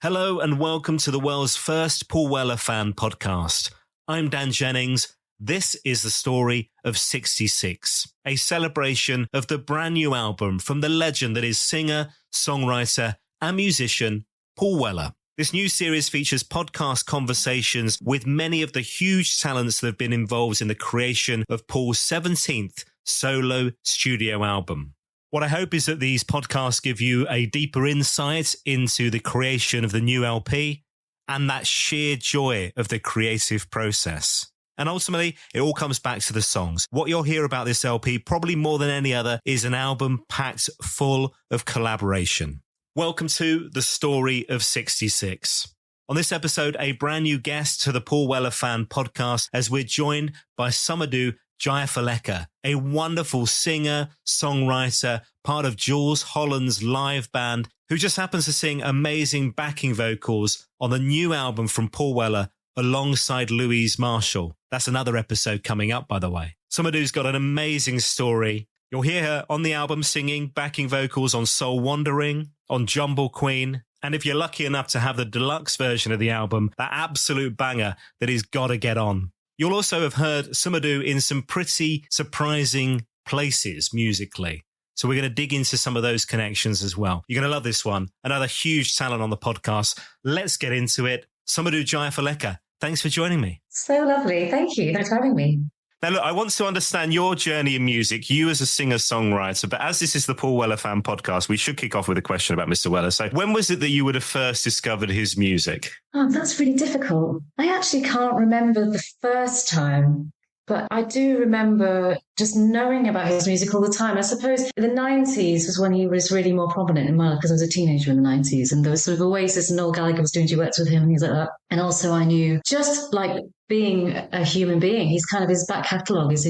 Hello and welcome to the world's first Paul Weller fan podcast. I'm Dan Jennings. This is the story of 66, a celebration of the brand new album from the legend that is singer, songwriter and musician Paul Weller. This new series features podcast conversations with many of the huge talents that have been involved in the creation of Paul's 17th solo studio album. What I hope is that these podcasts give you a deeper insight into the creation of the new LP and that sheer joy of the creative process. And ultimately, it all comes back to the songs. What you'll hear about this LP, probably more than any other, is an album packed full of collaboration. Welcome to the story of 66. On this episode, a brand new guest to the Paul Weller fan podcast as we're joined by Sumudu Jayatilaka, a wonderful singer, songwriter, part of Jules Holland's live band, who just happens to sing amazing backing vocals on the new album from Paul Weller alongside Louise Marshall. That's another episode coming up, by the way. Sumudu's got an amazing story. You'll hear her on the album singing backing vocals on Soul Wandering, on Jumble Queen, and if you're lucky enough to have the deluxe version of the album, that absolute banger that is Gotta Get On. You'll also have heard Sumudu in some pretty surprising places musically. So we're going to dig into some of those connections as well. You're going to love this one. Another huge talent on the podcast. Let's get into it. Sumudu Jayatilaka, thanks for joining me. So lovely. Thank you. Thanks for having me. Now, look, I want to understand your journey in music, you as a singer-songwriter, but as this is the Paul Weller fan podcast, we should kick off with a question about Mr. Weller. So when was it that you would have first discovered his music? Oh, that's really difficult. I actually can't remember the first time, but I do remember just knowing about his music all the time. I suppose the 90s was when he was really more prominent in my life because I was a teenager in the 90s and there was sort of Oasis and Noel Gallagher was doing duets with him and things like that. And also I knew just like being a human being, his back catalogue is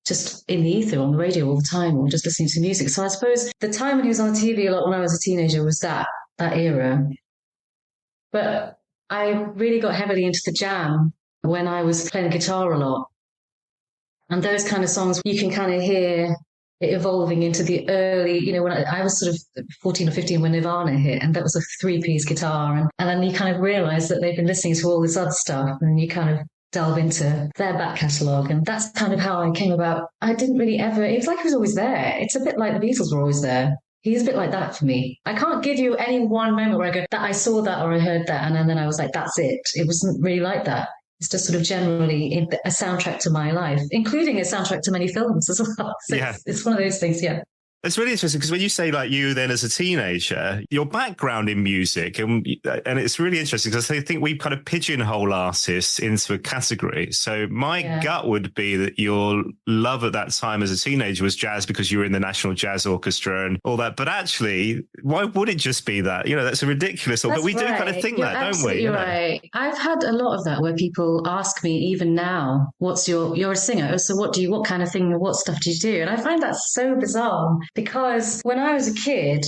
just in the ether on the radio all the time or just listening to music. So I suppose the time when he was on TV a lot when I was a teenager was that era. But I really got heavily into the jam when I was playing the guitar a lot. And those kind of songs, you can kind of hear it evolving into the early, when I was sort of 14 or 15 when Nirvana hit, and that was a three-piece guitar. And then you kind of realize that they've been listening to all this other stuff, and you kind of delve into their back catalogue. And that's kind of how I came about. I didn't really it was like he was always there. It's a bit like the Beatles were always there. He's a bit like that for me. I can't give you any one moment where I go, that I saw that or I heard that, and then I was like, that's it. It wasn't really like that. It's just sort of generally a soundtrack to my life, including a soundtrack to many films as well. So yeah. It's one of those things, yeah. It's really interesting because when you say like you then as a teenager, your background in music, and it's really interesting because I think we kind of pigeonhole artists into a category. So my gut would be that your love at that time as a teenager was jazz because you were in the National Jazz Orchestra and all that. But actually, why would it just be that? That's a ridiculous thought. But we do kind of think that, don't we? You're right. I've had a lot of that where people ask me even now, you're a singer. So what kind of thing, what stuff do you do? And I find that so bizarre. Because when I was a kid,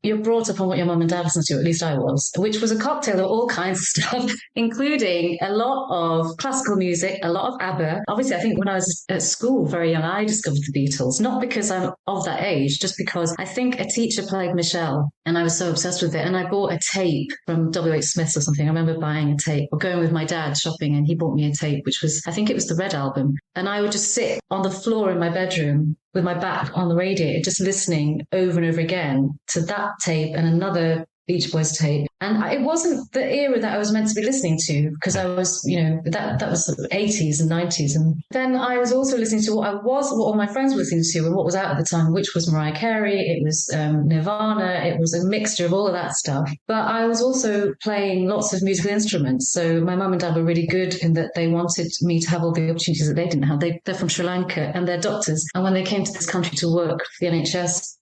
you're brought up on what your mum and dad listened to, at least I was, which was a cocktail of all kinds of stuff, including a lot of classical music, a lot of ABBA. Obviously, I think when I was at school, very young, I discovered the Beatles, not because I'm of that age, just because I think a teacher played Michelle and I was so obsessed with it. And I bought a tape from W.H. Smith's or something. I remember buying a tape or going with my dad shopping and he bought me a tape, which was, I think it was the Red Album. And I would just sit on the floor in my bedroom with my back on the radiator, just listening over and over again to that tape and another Beach Boys tape. And it wasn't the era that I was meant to be listening to because I was, that was the 80s and 90s. And then I was also listening to what all my friends were listening to and what was out at the time, which was Mariah Carey, it was Nirvana, it was a mixture of all of that stuff. But I was also playing lots of musical instruments. So my mum and dad were really good in that they wanted me to have all the opportunities that they didn't have. They're from Sri Lanka and they're doctors. And when they came to this country to work for the NHS,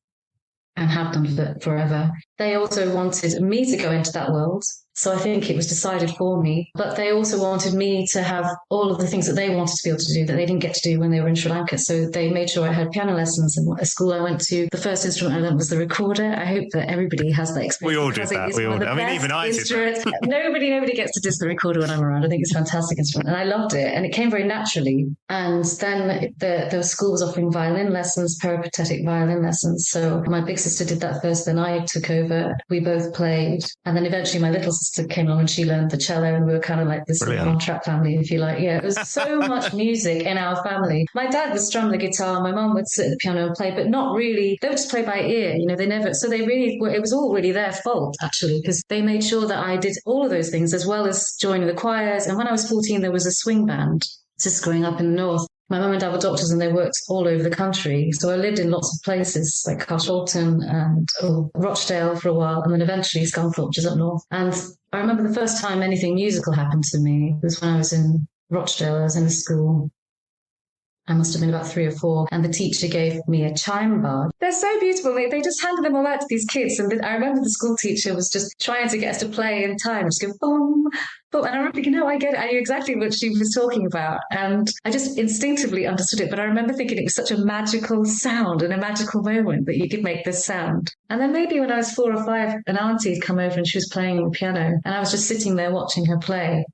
and have done for forever. They also wanted me to go into that world. So I think it was decided for me. But they also wanted me to have all of the things that they wanted to be able to do that they didn't get to do when they were in Sri Lanka. So they made sure I had piano lessons. And a school I went to, the first instrument I learned was the recorder. I hope that everybody has that experience. We all did that. We all did. I mean, even I did that. Nobody gets to diss the recorder when I'm around. I think it's a fantastic instrument. And I loved it. And it came very naturally. And then the school was offering violin lessons, peripatetic violin lessons. So my big sister did that first. Then I took over. We both played. And then eventually my little sister came along and she learned the cello. And we were kind of like this one-track family, if you like. Yeah, it was so much music in our family. My dad would strum the guitar. My mum would sit at the piano and play, but not really. They would just play by ear. You know, they never. So they really were, it was all really their fault, actually, because they made sure that I did all of those things as well as joining the choirs. And when I was 14, there was a swing band. Just growing up in the north. My mum and dad were doctors and they worked all over the country. So I lived in lots of places like Carshalton and Rochdale for a while, and then eventually Scunthorpe, which is up north. And I remember the first time anything musical happened to me was when I was in Rochdale. I was in a school. I must have been about 3 or 4, and the teacher gave me a chime bar. They're so beautiful. They just handed them all out to these kids. And I remember the school teacher was just trying to get us to play in time, just go boom, boom. And I remember thinking, no, I get it. I knew exactly what she was talking about. And I just instinctively understood it. But I remember thinking it was such a magical sound and a magical moment that you could make this sound. And then maybe when I was 4 or 5, an auntie had come over and she was playing the piano. And I was just sitting there watching her play.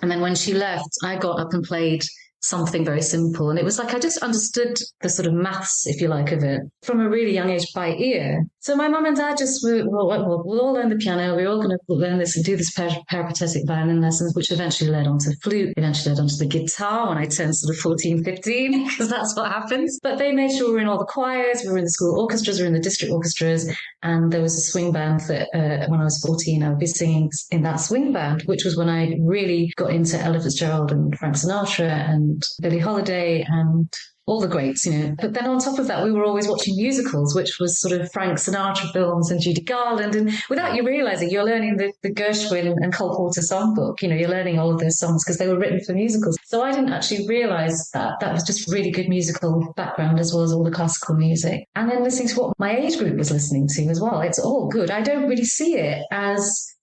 And then when she left, I got up and played something very simple. And it was like I just understood the sort of maths, if you like, of it from a really young age by ear. So my mum and dad just we'll all learn the piano. We're all going to learn this and do this peripatetic violin lessons, which eventually led on to flute, eventually led on to the guitar when I turned sort of 14, 15, because that's what happens. But they made sure we were in all the choirs, we were in the school orchestras, we were in the district orchestras, and there was a swing band that when I was 14, I would be singing in that swing band, which was when I really got into Ella Fitzgerald and Frank Sinatra and Billie Holiday and all the greats, you know. But then on top of that, we were always watching musicals, which was sort of Frank Sinatra films and Judy Garland. And without you realizing, you're learning the Gershwin and Cole Porter songbook. You know, you're learning all of those songs because they were written for musicals. So I didn't actually realize that was just really good musical background as well as all the classical music. And then listening to what my age group was listening to as well. It's all good. I don't really see it as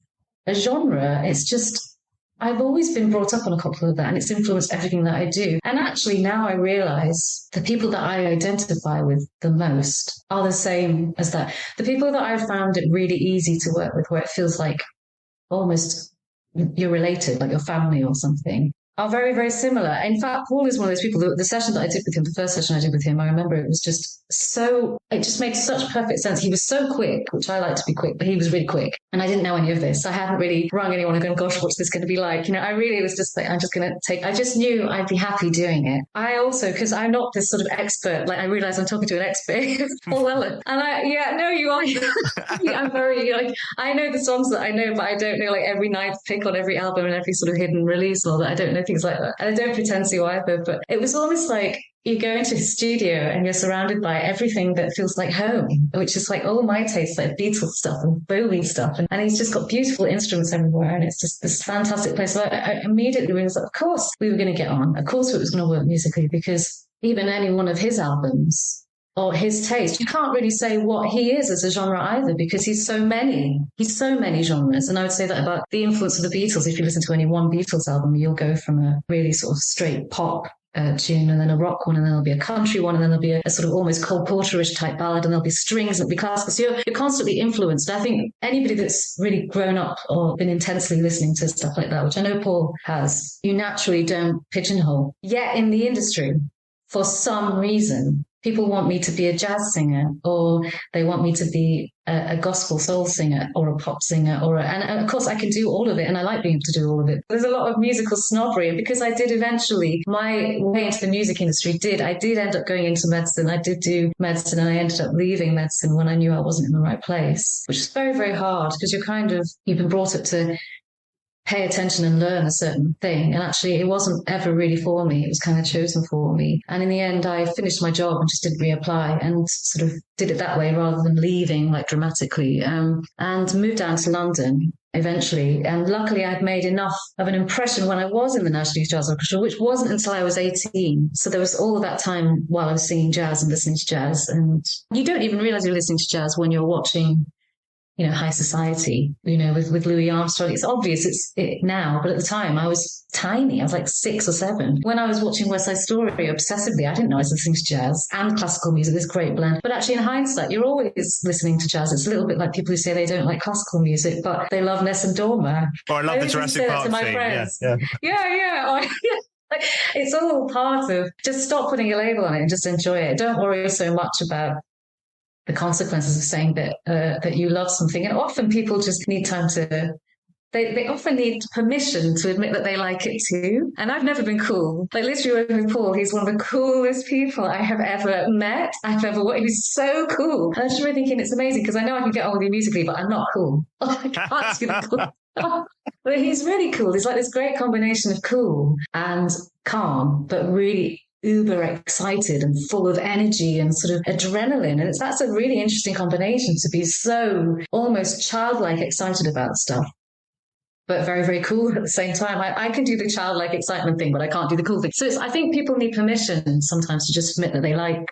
a genre. It's just, I've always been brought up on a couple of that, and it's influenced everything that I do. And actually now I realize the people that I identify with the most are the same as that. The people that I've found it really easy to work with, where it feels like almost you're related, like your family or something, are very, very similar. In fact, Paul is one of those people, the session that I did with him, the first session I did with him, I remember it was just so, it just made such perfect sense. He was so quick, which I like to be quick, but he was really quick. And I didn't know any of this. I hadn't really rung anyone and gone, gosh, what's this going to be like? You know, I really was just like, I'm just going to I just knew I'd be happy doing it. I also, because I'm not this sort of expert, like I realize I'm talking to an expert, Paul Ellen. And you are. I'm very, like, I know the songs that I know, but I don't know like every ninth pick on every album and every sort of hidden release and all that. I don't know things like that. And I don't pretend to either, but it was almost like you go into his studio and you're surrounded by everything that feels like home, which is like all my tastes, like Beatles stuff and Bowie stuff. And he's just got beautiful instruments everywhere. And it's just this fantastic place. So I immediately was like, of course we were going to get on. Of course it was going to work musically, because even any one of his albums or his taste, you can't really say what he is as a genre either, because he's so many genres. And I would say that about the influence of the Beatles. If you listen to any one Beatles album, you'll go from a really sort of straight pop tune, and then a rock one, and then there'll be a country one, and then there'll be a sort of almost Cole Porterish type ballad, and there'll be strings, and it'll be classical. So you're constantly influenced. I think anybody that's really grown up or been intensely listening to stuff like that, which I know Paul has, you naturally don't pigeonhole. Yet in the industry, for some reason, people want me to be a jazz singer, or they want me to be a gospel soul singer, or a pop singer, and of course I can do all of it, and I like being able to do all of it. There's a lot of musical snobbery, and because I did eventually, my way into the music industry I did end up going into medicine. I did do medicine, and I ended up leaving medicine when I knew I wasn't in the right place, which is very, very hard, because you've been brought up to pay attention and learn a certain thing. And actually, it wasn't ever really for me. It was kind of chosen for me. And in the end, I finished my job and just didn't reapply, and sort of did it that way rather than leaving like dramatically, and moved down to London eventually. And luckily, I'd made enough of an impression when I was in the National Jazz Orchestra, which wasn't until I was 18. So there was all of that time while I was singing jazz and listening to jazz. And you don't even realize you're listening to jazz when you're watching high society, with Louis Armstrong. It's obvious now, but at the time I was tiny. I was like 6 or 7. When I was watching West Side Story obsessively, I didn't know I was listening to jazz and classical music, this great blend. But actually in hindsight, you're always listening to jazz. It's a little bit like people who say they don't like classical music, but they love Ness and Dorma. Or I love the Jurassic Park my thing. Friends. Yeah. It's all part of, just stop putting a label on it and just enjoy it. Don't worry so much about the consequences of saying that you love something. And often people just need time to, they often need permission to admit that they like it too. And I've never been cool. Like literally working with Paul, he's one of the coolest people I have ever met. He's so cool. And I was just really thinking it's amazing because I know I can get on with you musically, but I'm not cool. I can't be cool. But he's really cool. There's like this great combination of cool and calm, but really uber excited and full of energy and sort of adrenaline. And that's a really interesting combination, to be so almost childlike excited about stuff, but very, very cool at the same time. I can do the childlike excitement thing, but I can't do the cool thing. So I think people need permission sometimes to just admit that they like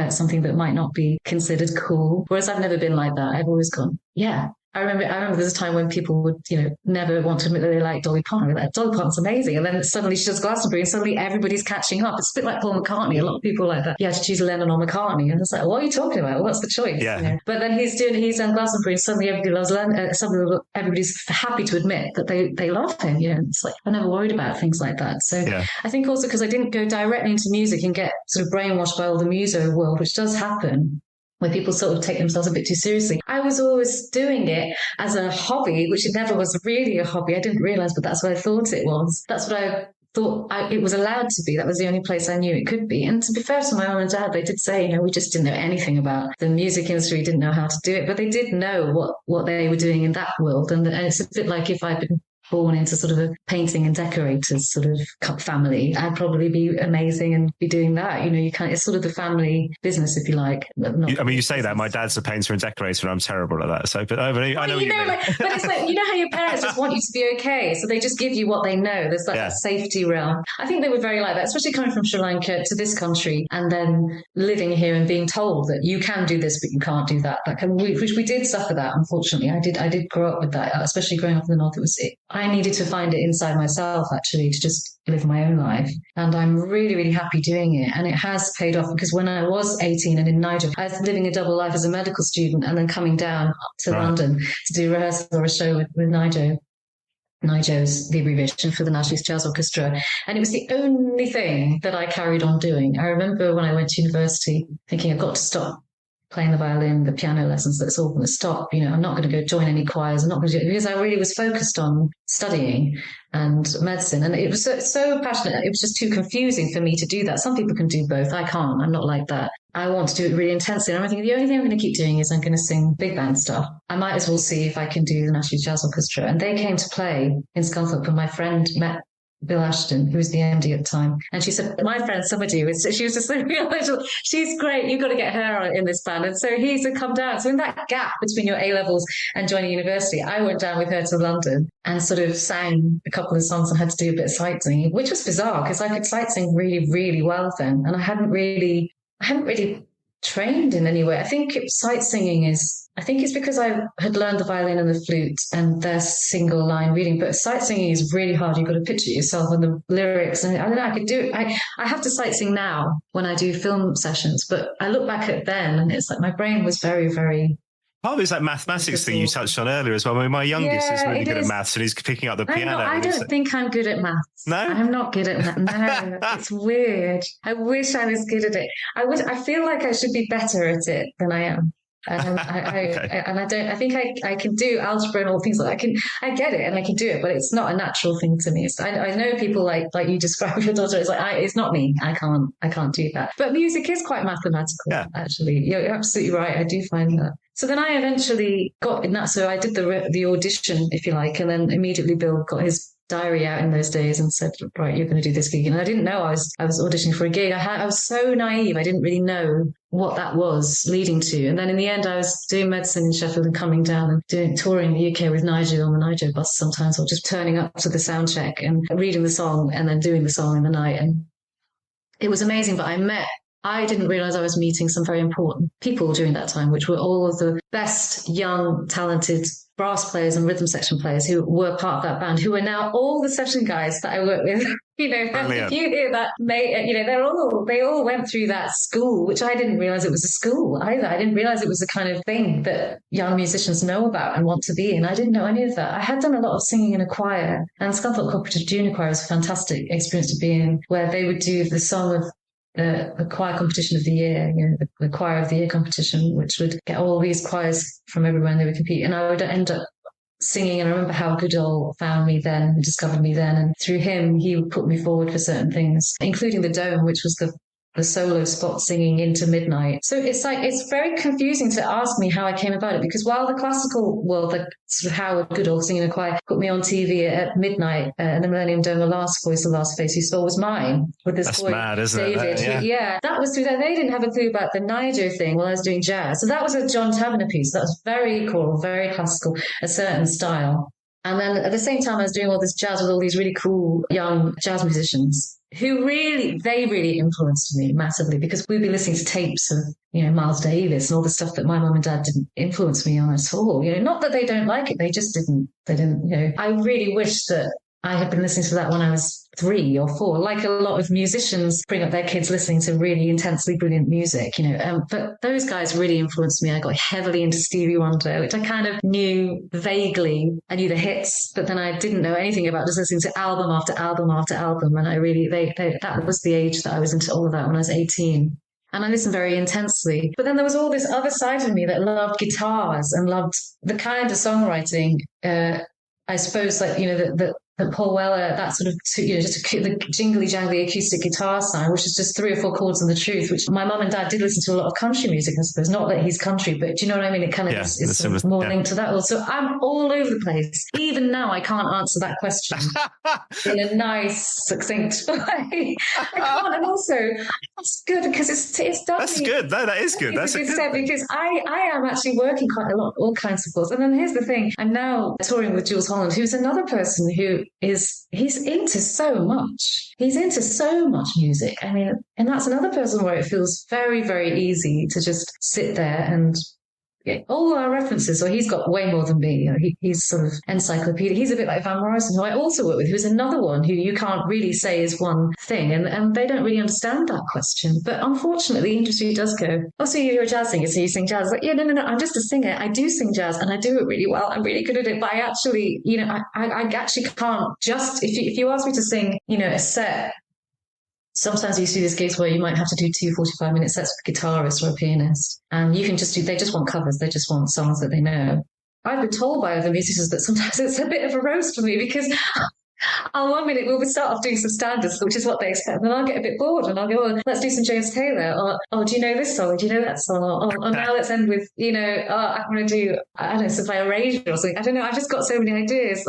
something that might not be considered cool. Whereas I've never been like that. I've always gone, yeah. I remember there's a time when people would, never want to admit that they like Dolly Parton. Like, Dolly Parton's amazing. And then suddenly she does Glastonbury and suddenly everybody's catching up. It's a bit like Paul McCartney. A lot of people like that. You had to choose Lennon or McCartney. And it's like, what are you talking about? What's the choice? Yeah. But then he's done Glastonbury and suddenly everybody loves Lennon. Suddenly everybody's happy to admit that they love him. It's like, I never worried about things like that. So I think also because I didn't go directly into music and get sort of brainwashed by all the muso world, which does happen, where people sort of take themselves a bit too seriously. I was always doing it as a hobby, which it never was really a hobby. I didn't realize, but that's what I thought it was. That's what I thought it was allowed to be. That was the only place I knew it could be. And to be fair to my mum and dad, they did say, we just didn't know anything about the music industry, didn't know how to do it, but they did know what they were doing in that world. And it's a bit like if I'd been born into sort of a painting and decorators sort of family, I'd probably be amazing and be doing that. It's sort of the family business, if you like. You say that my dad's a painter and decorator and I'm terrible at that. So, but I know what you mean. But it's like, how your parents just want you to be okay. So they just give you what they know. There's that safety realm. I think they were very like that, especially coming from Sri Lanka to this country and then living here and being told that you can do this, but you can't do that. Which we did suffer that, unfortunately. I did grow up with that, especially growing up in the North. I needed to find it inside myself, actually, to just live my own life. And I'm really, really happy doing it. And it has paid off because when I was 18 and in Niger, I was living a double life as a medical student and then coming down to London to do rehearsal or a show with Niger. Nijo's the abbreviation for the National Jazz Orchestra. And it was the only thing that I carried on doing. I remember when I went to university thinking I've got to stop playing the violin, the piano lessons, that's all going to stop. I'm not going to go join any choirs. I'm not going to do it because I really was focused on studying and medicine. And it was so passionate. It was just too confusing for me to do that. Some people can do both. I can't. I'm not like that. I want to do it really intensely. And I'm thinking the only thing I'm going to keep doing is I'm going to sing big band stuff. I might as well see if I can do the National Jazz Orchestra. And they came to play in Scunthorpe and my friend met Bill Ashton, who was the MD at the time. And she said, my friend Sumudu, she was just like, she's great. You've got to get her in this band. And so he said, come down. So in that gap between your A-levels and joining university, I went down with her to London and sort of sang a couple of songs and had to do a bit of sightseeing, which was bizarre because I could sightsing really, really well then. And I hadn't really trained in any way. I think it's because I had learned the violin and the flute and their single line reading, but sight singing is really hard. You've got to picture yourself and the lyrics. And I don't know, I could do it. I have to sight sing now when I do film sessions, but I look back at then and it's like my brain was very, very... Part of it's like mathematics thing you touched on earlier as well. I mean, my youngest is really good at maths and he's picking up the piano. I don't think I'm good at maths. No? I'm not good at maths. No, it's weird. I wish I was good at it. I feel like I should be better at it than I am. I think I can do algebra and all things like that. I get it and I can do it, but it's not a natural thing to me. I know people like you describe your daughter. It's like it's not me. I can't do that. But music is quite mathematical. Actually, you're absolutely right. I do find that. So then I eventually got in that. So I did the audition, if you like, and then immediately Bill got his diary out in those days and said, right, you're going to do this gig. And I didn't know I was auditioning for a gig. I was so naive. I didn't really know what that was leading to. And then in the end, I was doing medicine in Sheffield and coming down and touring the UK with Nigel on the Nigel bus sometimes, or just turning up to the sound check and reading the song and then doing the song in the night. And it was amazing. But I met I didn't realize I was meeting some very important people during that time, which were all of the best young, talented brass players and rhythm section players who were part of that band, who are now all the session guys that I work with. If you hear that, they all went through that school, which I didn't realize it was a school either. I didn't realize it was the kind of thing that young musicians know about and want to be in. I didn't know any of that. I had done a lot of singing in a choir, and Scunthorpe Cooperative Junior Choir was a fantastic experience to be in, where they would do the song of the choir competition of the year, the choir of the year competition, which would get all these choirs from everywhere and they would compete. And I would end up singing. And I remember how Goodall found me then and discovered me then. And through him, he would put me forward for certain things, including the Dome, which was the solo spot singing into midnight. So it's very confusing to ask me how I came about it, because while the classical world, like sort of Howard Goodall singing in a choir, put me on TV at midnight, and the Millennium Dome, The Last Voice, The Last Face You Saw was mine with this boy, mad, isn't David. it? That was through that. They didn't have a clue about the Niger thing while I was doing jazz. So that was a John Tavener piece. That was very cool, very classical, a certain style. And then at the same time, I was doing all this jazz with all these really cool young jazz musicians who really influenced me massively, because we'd be listening to tapes of, Miles Davis and all the stuff that my mum and dad didn't influence me on at all. Not that they don't like it, they just didn't, I really wish that I had been listening to that when I was 3 or 4, like a lot of musicians bring up their kids listening to really intensely brilliant music, but those guys really influenced me. I got heavily into Stevie Wonder, which I kind of knew vaguely. I knew the hits, but then I didn't know anything about just listening to album after album after album. And I really, that was the age that I was into all of that when I was 18. And I listened very intensely. But then there was all this other side of me that loved guitars and loved the kind of songwriting, I suppose, like, the Paul Weller, that sort of, just the jingly jangly acoustic guitar sound, which is just 3 or 4 chords and the truth, which my mum and dad did listen to a lot of country music, I suppose. Not that he's country, but do you know what I mean? It kind of is sort of more linked to that. So I'm all over the place. Even now, I can't answer that question in a nice, succinct way. I can't. And also, that's good, because it's done. That's good. No, that is good. That's a good thing. Because I am actually working quite a lot, all kinds of chords. And then here's the thing. I'm now touring with Jules Holland, who's another person who he's into so much. He's into so much music. I mean, and that's another person where it feels very, very easy to just sit there and get all our references. Or he's got way more than me. He's sort of encyclopedia. He's a bit like Van Morrison, who I also work with, who's another one who you can't really say is one thing. And they don't really understand that question. But unfortunately, the industry does go, oh, so you're a jazz singer, so you sing jazz. Like, yeah, no, I'm just a singer. I do sing jazz and I do it really well. I'm really good at it. But I actually, I actually can't just, if you ask me to sing, a set, sometimes you see these gigs where you might have to do 2 45-minute sets with a guitarist or a pianist, and you can they just want covers. They just want songs that they know. I've been told by other musicians that sometimes it's a bit of a roast for me, because one minute we'll start off doing some standards, which is what they expect, and then I'll get a bit bored and I'll go, oh, let's do some James Taylor, or, oh, do you know this song? Or do you know that song? Or now let's end with, I want to do, I don't know, some Erasure or something. I don't know. I've just got so many ideas.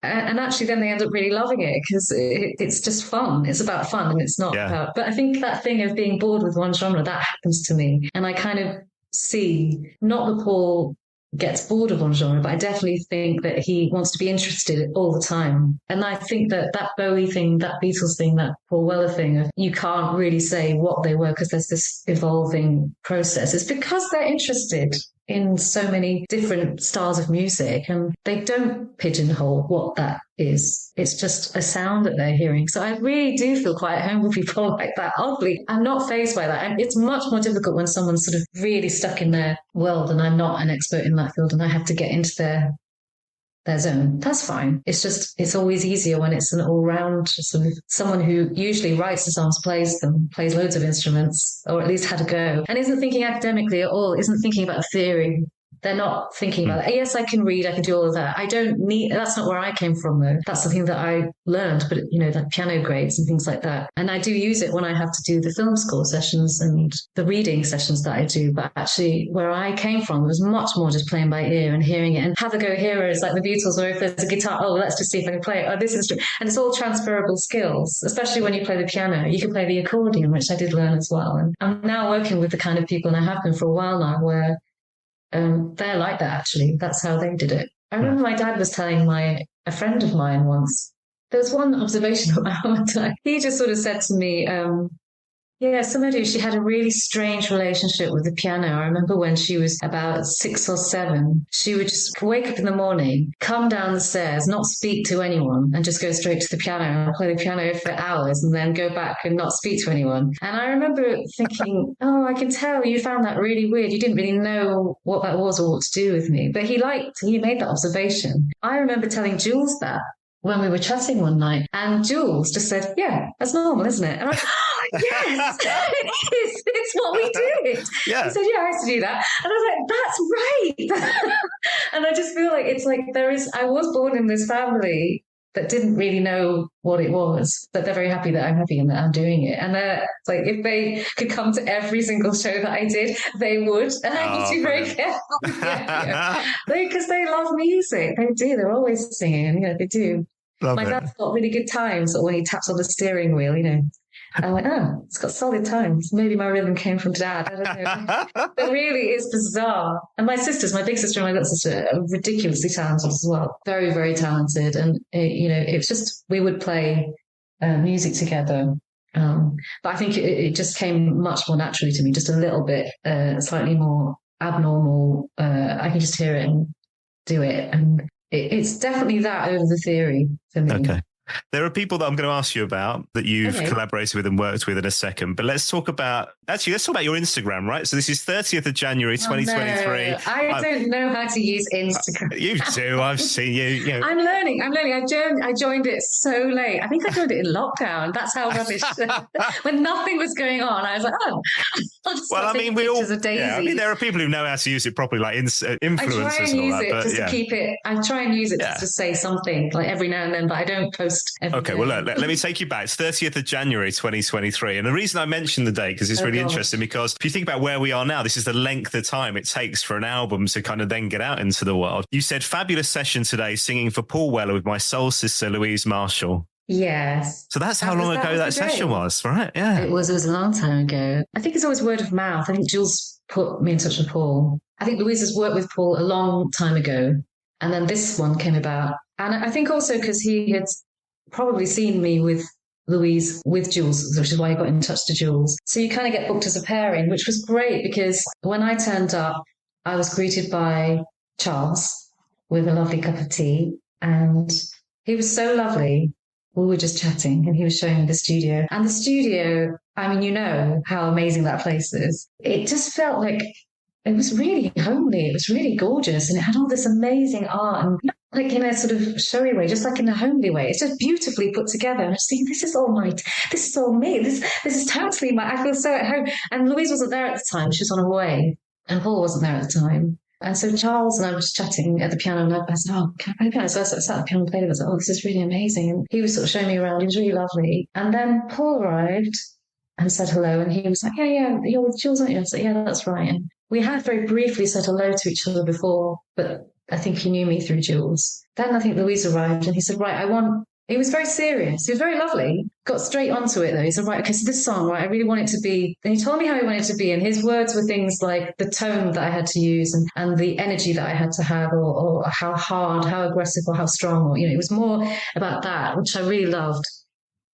And actually then they end up really loving it, because it's just fun. It's about fun, and it's not about... But I think that thing of being bored with one genre, that happens to me. And I kind of see, not that Paul gets bored of one genre, but I definitely think that he wants to be interested all the time. And I think that Bowie thing, that Beatles thing, that Paul Weller thing, you can't really say what they were, because there's this evolving process. It's because they're interested in so many different styles of music, and they don't pigeonhole what that is. It's just a sound that they're hearing. So I really do feel quite at home with people like that. Oddly, I'm not fazed by that. And it's much more difficult when someone's sort of really stuck in their world and I'm not an expert in that field and I have to get into their zone. That's fine. It's always easier when it's an all-round sort of someone who usually writes the songs, plays them, plays loads of instruments, or at least had a go, and isn't thinking academically at all, isn't thinking about a theory. They're not thinking about it. Yes, I can read, I can do all of that. I don't need, that's not where I came from though. That's something that I learned, but like piano grades and things like that. And I do use it when I have to do the film score sessions and the reading sessions that I do. But actually where I came from was much more just playing by ear and hearing it, and have a go heroes like the Beatles, or if there's a guitar, oh, let's just see if I can play it. Oh, this instrument. And it's all transferable skills, especially when you play the piano. You can play the accordion, which I did learn as well. And I'm now working with the kind of people, and I have been for a while now, where they're like that, actually. That's how they did it. I remember my dad was telling a friend of mine once, there was one observation about my mum and dad. He just sort of said to me, Yeah, Sumudu, she had a really strange relationship with the piano. I remember when she was about 6 or 7, she would just wake up in the morning, come down the stairs, not speak to anyone, and just go straight to the piano and play the piano for hours and then go back and not speak to anyone. And I remember thinking, oh, I can tell you found that really weird. You didn't really know what that was or what to do with me. But he made that observation. I remember telling Jules that when we were chatting one night, and Jules just said, yeah, that's normal, isn't it? And I was, oh, yes, it is. It's what we did. Yeah. He said, yeah, I used to do that. And I was like, that's right. And I just feel like it's like I was born in this family that didn't really know what it was, but they're very happy that I'm happy and that I'm doing it. And it's like, if they could come to every single show that I did, they would. And I need to be very careful. Because they love music. They do. They're always singing. They do. My dad's got really good times when he taps on the steering wheel, I'm like, oh, it's got solid times. Maybe my rhythm came from Dad. I don't know. It really is bizarre. And my big sister and my little sister are ridiculously talented as well. Very, very talented. And, it's just, we would play music together. But I think it just came much more naturally to me, just a little bit, slightly more abnormal. I can just hear it and do it. And it's definitely that over the theory for me. Okay. There are people that I'm going to ask you about that you've collaborated with and worked with in a second, but let's talk about your Instagram, right? So this is 30th of January, 2023. No. I don't know how to use Instagram. You do. I've seen you. I'm learning. I joined it so late. I think I joined it in lockdown. That's how rubbish. When nothing was going on, I was like, oh. Well, I mean, there are people who know how to use it properly, like influencers and all that. To keep it. I try and use it just to say something like every now and then, but I don't post. Okay, well, let me take you back. It's 30th of January, 2023. And the reason I mentioned the date, because it's really interesting, because if you think about where we are now, this is the length of time it takes for an album to kind of then get out into the world. You said, fabulous session today singing for Paul Weller with my soul sister, Louise Marshall. Yes. So that's how long ago that session was, right? Yeah. It was a long time ago. I think it's always word of mouth. I think Jules put me in touch with Paul. I think Louise has worked with Paul a long time ago. And then this one came about. And I think also because he had probably seen me with Louise, with Jules, which is why I got in touch to Jules. So you kind of get booked as a pairing, which was great because when I turned up, I was greeted by Charles with a lovely cup of tea. And he was so lovely. We were just chatting and he was showing me the studio. And the studio, I mean, you know how amazing that place is. It just felt like it was really homely. It was really gorgeous. And it had all this amazing art and like in a sort of showy way, just like in a homely way. It's just beautifully put together. And I was thinking, this is all me. This is totally I feel so at home. And Louise wasn't there at the time. She was on her way. And Paul wasn't there at the time. And so Charles and I were just chatting at the piano and I said, oh, can I play the piano? So I sat at the piano and played it. I was like, oh, this is really amazing. And he was sort of showing me around. He was really lovely. And then Paul arrived and said hello. And he was like, yeah, you're with Jules, aren't you? I was like, yeah, that's right. And we had very briefly said hello to each other before, but I think he knew me through Jules. Then I think Louise arrived and he said, right, he was very serious. He was very lovely. Got straight onto it though. He said, right, okay, so this song, right, I really want it to be, and he told me how he wanted it to be. And his words were things like the tone that I had to use and the energy that I had to have or how hard, how aggressive or how strong, or, it was more about that, which I really loved.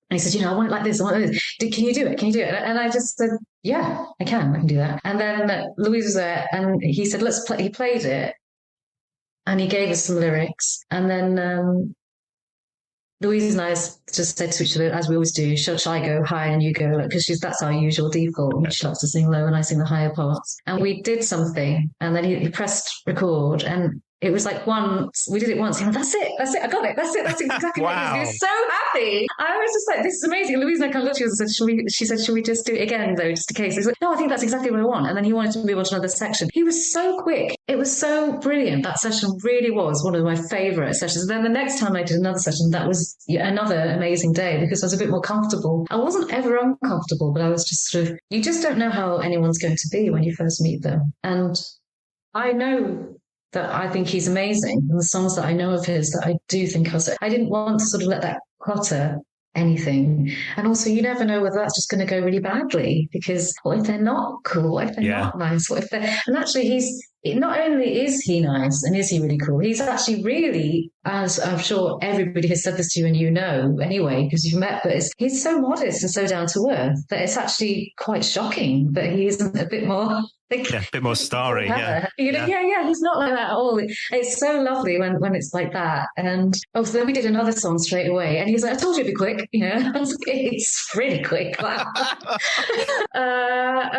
And he said, I want it like this. I want it like this. Can you do it? Can you do it? And I just said, yeah, I can do that. And then Louise was there and he said, let's play. He played it and he gave us some lyrics. And then Louise and I just said to each other, as we always do, shall I go high and you go, because that's our usual default. She likes to sing low and I sing the higher parts. And we did something and then he pressed record and it was like we did it once. He went, that's it, I got it, that's exactly what it is. He was so happy. I was just like, this is amazing. And Louise and I kind of looked at us and said, should we just do it again though, just in case? He's like, no, I think that's exactly what I want. And then he wanted to move on to another section. He was so quick. It was so brilliant. That session really was one of my favourite sessions. And then the next time I did another session, that was another amazing day because I was a bit more comfortable. I wasn't ever uncomfortable, but I was just sort of, you just don't know how anyone's going to be when you first meet them. And I know that I think he's amazing. And the songs that I know of his that I do think I didn't want to sort of let that clutter anything. And also, you never know whether that's just going to go really badly, because what if they're not cool? What if they're not nice? What if they're... And actually, not only is he nice and is he really cool, he's actually really, as I'm sure everybody has said this to you and you know anyway, because you've met, but he's so modest and so down to earth that it's actually quite shocking that he isn't a bit more... a bit more starry. Yeah, he's not like that at all. It's so lovely when it's like that. And so then we did another song straight away, and he's like, I told you it'd be quick, I was like, it's really quick. Wow.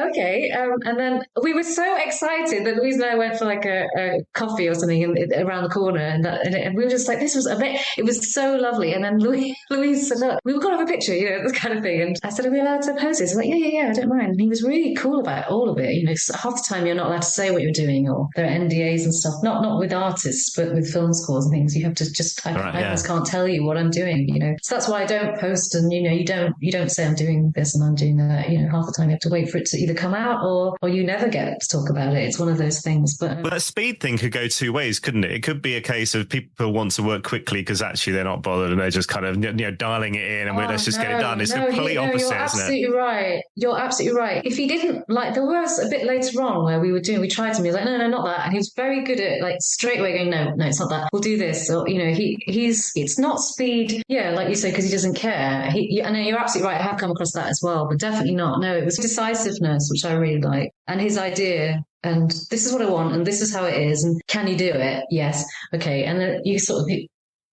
Okay. And then we were so excited that Louise and I went for like a coffee or something around the corner, and we were just like, this was it was so lovely. And then Louise said, look, we've got to have a picture, this kind of thing. And I said, are we allowed to pose this? He's like, yeah, I don't mind. And he was really cool about all of it. Half the time you're not allowed to say what you're doing, or there are NDAs and stuff, not with artists, but with film scores and things. You have to just, I almost can't tell you what I'm doing, So that's why I don't post, and, you don't say I'm doing this and I'm doing that. Half the time you have to wait for it to either come out or you never get to talk about it. It's one of those things. But that speed thing could go two ways, couldn't it? It could be a case of people want to work quickly because actually they're not bothered and they're just kind of, dialing it in and let's just get it done. It's the complete opposite, you're absolutely right. You're absolutely right. If he didn't, there was a bit later on where we tried to, he was like, no, not that. And he was very good at straight away going, no, it's not that. We'll do this. Or, it's not speed. Yeah, like you say, because he doesn't care. I know you're absolutely right. I have come across that as well, but definitely not. No, it was decisiveness, which I really like. And his idea, and this is what I want, and this is how it is. And can you do it? Yes. Okay. And then you sort of,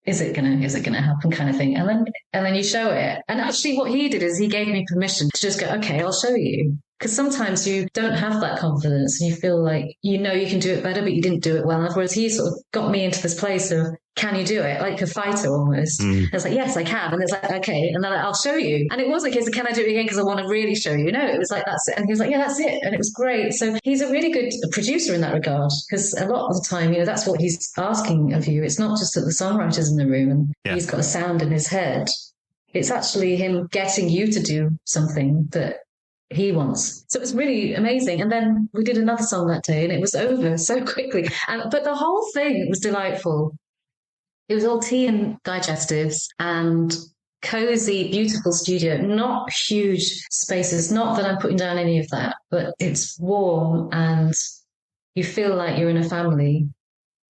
is it gonna happen kind of thing? And then you show it. And actually what he did is he gave me permission to just go, okay, I'll show you. Because sometimes you don't have that confidence and you feel like you can do it better, but you didn't do it well enough. Whereas he sort of got me into this place of, can you do it? Like a fighter almost. I was like, yes, I can. And it's like, okay. And then I'll show you. And it wasn't a case of, can I do it again because I want to really show you? No, it was like, that's it. And he was like, yeah, that's it. And it was great. So he's a really good producer in that regard, because a lot of the time, that's what he's asking of you. It's not just that the songwriter's in the room and he's got a sound in his head. It's actually him getting you to do something that he wants. So it was really amazing. And then we did another song that day and it was over so quickly. But the whole thing was delightful. It was all tea and digestives and cozy, beautiful studio, not huge spaces. Not that I'm putting down any of that, but it's warm and you feel like you're in a family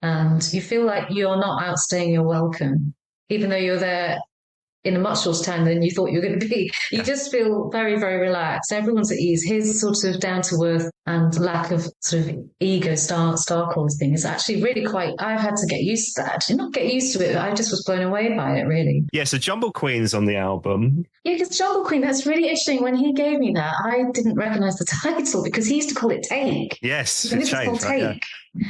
and you feel like you're not outstaying your welcome, even though you're there in a much shorter time than you thought you were going to be. You just feel very, very relaxed. Everyone's at ease. His sort of down to earth and lack of sort of ego star quality thing is actually really quite, I've had to get used to that. Actually, not get used to it, but I just was blown away by it, really. Yeah, so Jumble Queen's on the album. Yeah, because Jumble Queen, that's really interesting. When he gave me that, I didn't recognise the title because he used to call it Take. Yes, it changed. Take. Yeah.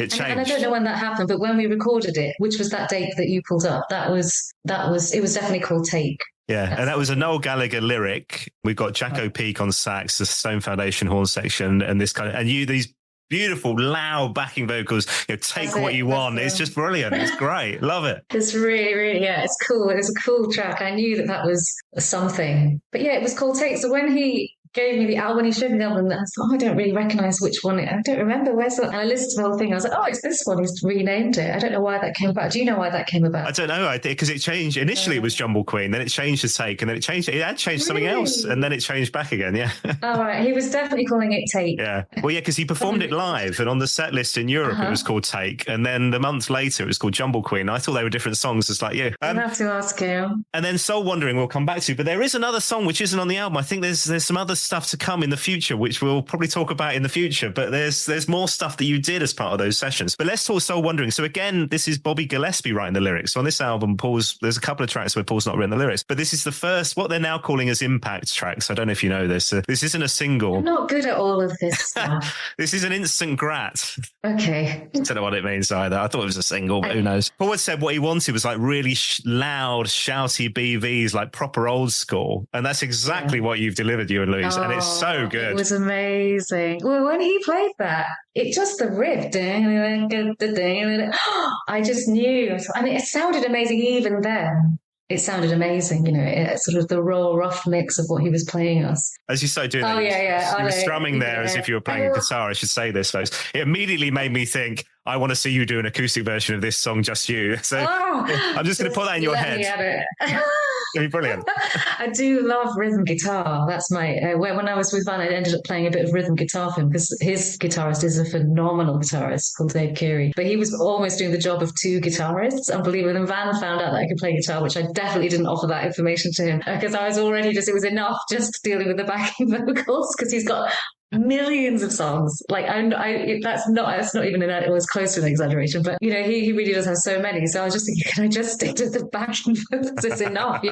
It changed. And I don't know when that happened, but when we recorded it, which was that date that you pulled up, it was definitely called Take. Yeah, and that was a Noel Gallagher lyric. We've got Jack O'Peak on sax, the Stone Foundation horn section, and these beautiful, loud backing vocals. Take what you want. It's just brilliant. It's great. Love it. It's really, really, it's cool. It was a cool track. I knew that was something. But yeah, it was called Take. So when he gave me the album, when he showed me the album, I thought, I don't really recognise which one. I don't remember where's that. And I listened to the whole thing. I was like, oh, it's this one. He's renamed it. I don't know why that came about. Do you know why that came about? I don't know. Because it changed. Initially, it was Jumble Queen. Then it changed to Take, and then it had changed something else, and then it changed back again. Yeah. Oh, right. He was definitely calling it Take. Yeah. Well, yeah, because he performed it live, and on the set list in Europe, it was called Take, and then the month later, it was called Jumble Queen. I thought they were different songs, just like you. I'll have to ask you. And then Soul Wandering, we'll come back to, but there is another song which isn't on the album. I think there's some other stuff to come in the future, which we'll probably talk about in the future, but there's more stuff that you did as part of those sessions. But let's talk Soul Wandering. So again, this is Bobby Gillespie writing the lyrics. So on this album, there's a couple of tracks where Paul's not written the lyrics, but this is the first, what they're now calling as impact tracks. I don't know if you know this. This isn't a single. I'm not good at all of this stuff. This is an instant grat. Okay. I don't know what it means either. I thought it was a single, but who knows? Paul had said what he wanted was like really loud, shouty BVs, like proper old school. And that's exactly what you've delivered, you and Louise. And it's so good. It was amazing. Well, when he played that, it just the riff. I just knew. I mean, it sounded amazing even then. It sounded amazing, it's sort of the raw, rough mix of what he was playing us. As you started doing that, you were strumming there as if you were playing a guitar. I should say this, folks. It immediately made me think, I want to see you do an acoustic version of this song, Just You. So I'm just going to put that in your head. It'd be brilliant. I do love rhythm guitar. That's my when I was with Van, I ended up playing a bit of rhythm guitar for him because his guitarist is a phenomenal guitarist called Dave Keary. But he was almost doing the job of two guitarists. Unbelievable. And Van found out that I could play guitar, which I definitely didn't offer that information to him because I was already it was enough just dealing with the backing vocals because he's got millions of songs. Like that's not even it was close to an exaggeration, but he really does have so many. So I was just thinking, can I just stick to the backing vocals? It's enough,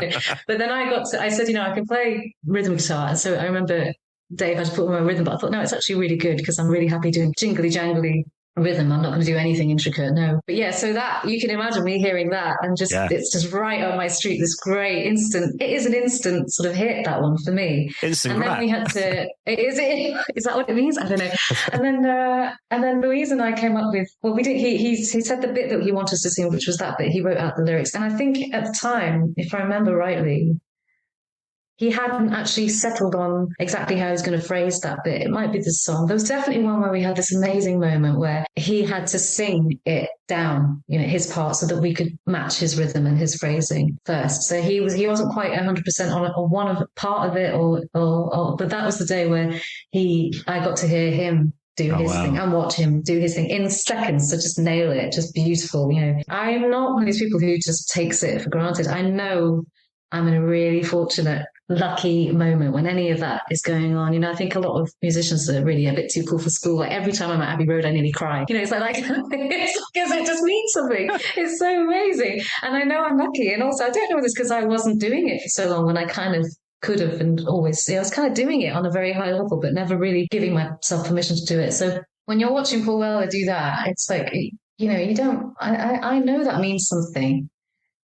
But then I said, I can play rhythm guitar. And so I remember Dave had to put on my rhythm, but I thought, no, it's actually really good because I'm really happy doing jingly jangly rhythm. I'm not going to do anything intricate, no. But yeah, so that you can imagine me hearing that and it's just right on my street. This great instant. It is an instant sort of hit, that one for me. Instant. And then we had to. Is that what it means? I don't know. And then Louise and I came up with. Well, we did. He said the bit that he wanted us to sing, which was that bit. He wrote out the lyrics, and I think at the time, if I remember rightly, he hadn't actually settled on exactly how he was going to phrase that bit. It might be this song. There was definitely one where we had this amazing moment where he had to sing it down, his part, so that we could match his rhythm and his phrasing first. So he wasn't quite 100% on one of part of it, but that was the day where I got to hear him do his thing and watch him do his thing in seconds to just nail it, just beautiful. I'm not one of these people who just takes it for granted. I know I'm in a really fortunate, lucky moment when any of that is going on. I think a lot of musicians are really a bit too cool for school. Like every time I'm at Abbey Road, I nearly cry. It's like it's because it just means something. It's so amazing. And I know I'm lucky. And also, I don't know if it's because I wasn't doing it for so long when I kind of could have and always, I was kind of doing it on a very high level, but never really giving myself permission to do it. So when you're watching Paul Weller do that, it's like, you don't, I know that means something.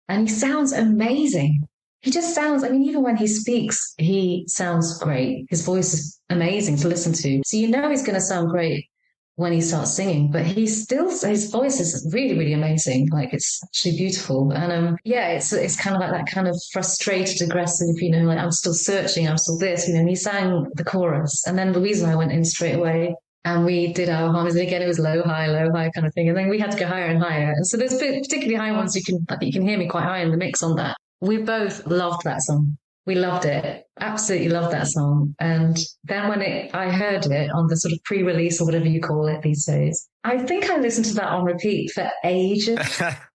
And he sounds amazing. He just sounds, even when he speaks, he sounds great. His voice is amazing to listen to. So he's going to sound great when he starts singing, but his voice is really, really amazing. Like it's actually beautiful. And it's kind of like that kind of frustrated, aggressive, like I'm still searching, I'm still this, and he sang the chorus. And then Louise and I went in straight away. And we did our harmonies. And again, it was low, high kind of thing. And then we had to go higher and higher. And so there's particularly high ones you can hear me quite high in the mix on that. We both loved that song. We loved it. Absolutely loved that song. And then when I heard it on the sort of pre-release or whatever you call it these days, I think I listened to that on repeat for ages.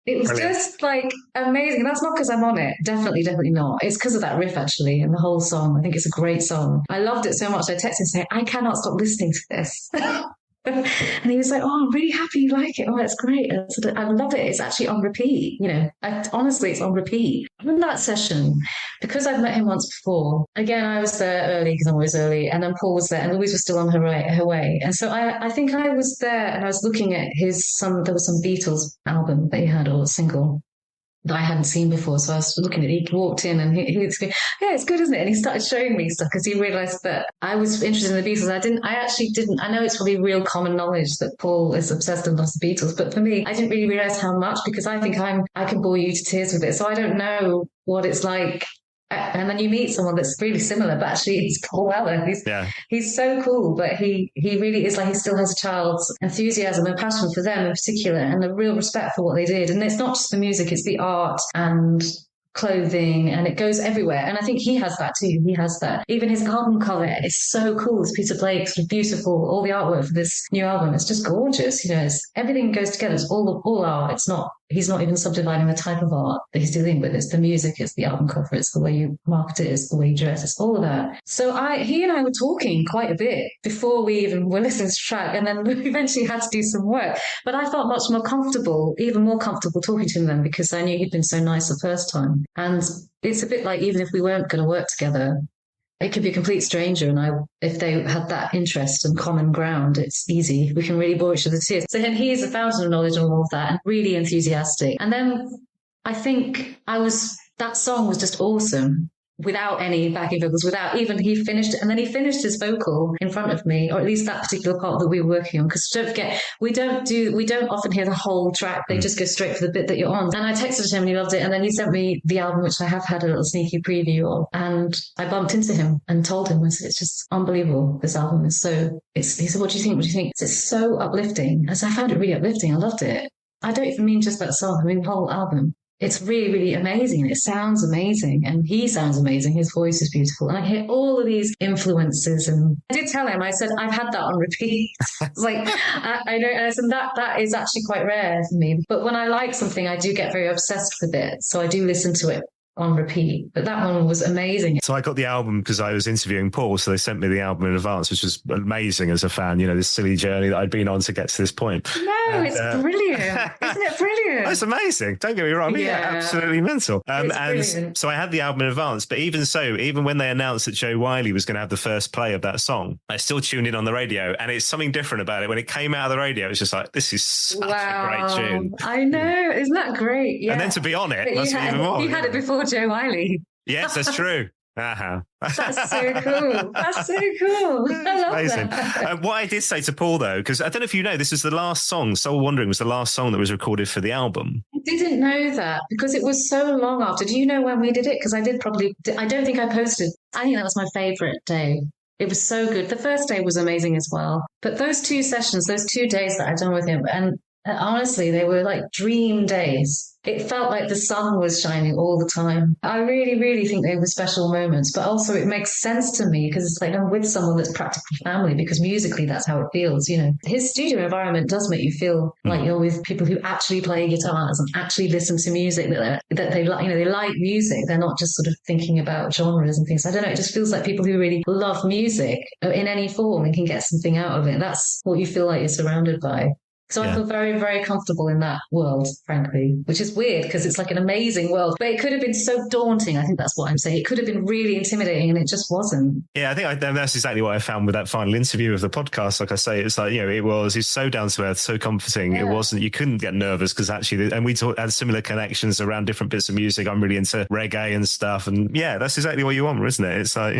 It was just like amazing. And that's not because I'm on it. Definitely not. It's because of that riff actually and the whole song. I think it's a great song. I loved it so much. I texted him saying, I cannot stop listening to this. And he was like, oh, I'm really happy you like it. Oh, that's great. I love it. It's actually on repeat. Honestly, it's on repeat. In that session, because I've met him once before, again, I was there early because I'm always early. And then Paul was there and Louise was still on her way. And so I think I was there and I was looking at there was some Beatles album that he had or single that I hadn't seen before. So I was looking at it. He walked in and he was going, yeah, it's good, isn't it? And he started showing me stuff because he realised that I was interested in the Beatles. I actually didn't. I know it's probably real common knowledge that Paul is obsessed and loves the Beatles, but for me, I didn't really realise how much because I think I can bore you to tears with it. So I don't know what it's like. And then you meet someone that's really similar, but actually it's Paul Weller. He's so cool, but he really is like he still has a child's enthusiasm and passion for them in particular and a real respect for what they did. And it's not just the music, it's the art and clothing and it goes everywhere. And I think he has that too. He has that. Even his album cover is so cool. It's Peter Blake, sort of beautiful. All the artwork for this new album, it's just gorgeous. Everything goes together. It's all art. He's not even subdividing the type of art that he's dealing with. It's the music, it's the album cover, it's the way you market it, it's the way you dress, it's all of that. So he and I were talking quite a bit before we even were listening to the track, and then we eventually had to do some work. But I felt much more comfortable, even more comfortable talking to him then because I knew he'd been so nice the first time. And it's a bit like even if we weren't going to work together, it could be a complete stranger, and if they had that interest and common ground, it's easy. We can really bore each other to tears. So he is a fountain of knowledge and all of that, and really enthusiastic. And then I think that song was just awesome. without any backing vocals, without even he finished, and then he finished his vocal in front of me, or at least that particular part that we were working on. Because don't forget, we don't often hear the whole track. They just go straight for the bit that you're on. And I texted him and he loved it. And then he sent me the album, which I have had a little sneaky preview of. And I bumped into him and told him, I said, it's just unbelievable. This album is so, he said, what do you think? What do you think? It's so uplifting. I said, I found it really uplifting. I loved it. I don't even mean just that song. I mean the whole album. It's really, really amazing. It sounds amazing. And he sounds amazing. His voice is beautiful. And I hear all of these influences. And I did tell him, I said, I've had that on repeat. It's like, I know, and I said, that is actually quite rare for me. But when I like something, I do get very obsessed with it. So I do listen to it on repeat. But that one was amazing. So I got the album because I was interviewing Paul, so they sent me the album in advance, which was amazing as a fan, this silly journey that I'd been on to get to this point. No, it's brilliant. Isn't it brilliant? It's amazing. Don't get me wrong. Yeah, absolutely mental. And brilliant. So I had the album in advance, but even so, even when they announced that Joe Wiley was going to have the first play of that song, I still tuned in on the radio, and it's something different about it. When it came out of the radio, it's just like, this is such a great tune. I know. Isn't that great? Yeah. And then to be on it, must be even more. You had it before Joe Wiley. Yes, that's true. Uh-huh. That's so cool. That's so cool. I love amazing. that. What I did say to Paul, though, because I don't know if you know, this is the last song, Soul Wandering was the last song that was recorded for the album. I didn't know that because it was so long after. Do you know when we did it? Because I don't think I posted. I think that was my favourite day. It was so good. The first day was amazing as well. But those 2 sessions, those 2 days that I'd done with him, and honestly, they were like dream days. It felt like the sun was shining all the time. I really, really think they were special moments, but also it makes sense to me because it's like I'm with someone that's practically family, because musically that's how it feels, His studio environment does make you feel like you're with people who actually play guitars and actually listen to music that they like, they like music. They're not just sort of thinking about genres and things. I don't know. It just feels like people who really love music in any form and can get something out of it. That's what you feel like you're surrounded by. So I feel very, very comfortable in that world, frankly, which is weird because it's like an amazing world. But it could have been so daunting. I think that's what I'm saying. It could have been really intimidating and it just wasn't. Yeah, I think that's exactly what I found with that final interview of the podcast. Like I say, it's like, he's so down to earth, so comforting. Yeah. It wasn't, you couldn't get nervous because actually, and we had similar connections around different bits of music. I'm really into reggae and stuff. And yeah, that's exactly what you want, isn't it? It's like,